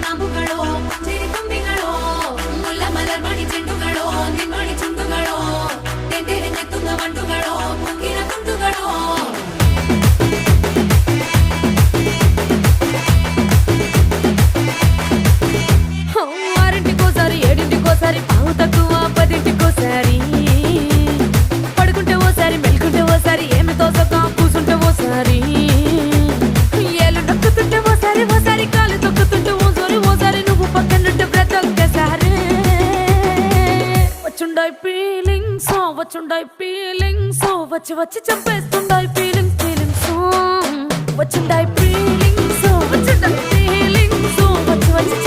കാമ്പുകളോ ചെരിക്കൊമ്പികളോ മുല്ലമലർ മണി ചെണ്ടുകളോ നിൻമണി ചുണ്ടുകളോ തെന്തെറിഞ്ഞെത്തുന്ന വണ്ടുകളോ പൊങ്കിന തുണ്ടുകളോ ఆరింటికోసారి ఏడింటికోసారి పావు తక్కువ పదింటికోసారి పడుకుంటే ఓసారి మెలుకుంటే ఓసారి ఏమి తోసక కూసుంటే ఓసారి ఏళ్ళు నొక్కుతుంటే ఓసారి ఓసారి కాలు తొక్కుతుంటే ఓసారి నువ్వు పక్కనుంటే బ్రతొక్కసారి వచ్చుండాయి ఫీలింగ్స్ వచ్చి వచ్చి చంపేస్తుండాయి ఫీలింగ్స్ వచ్చుండాయి ఫీలింగ్స్ వచ్చి వచ్చి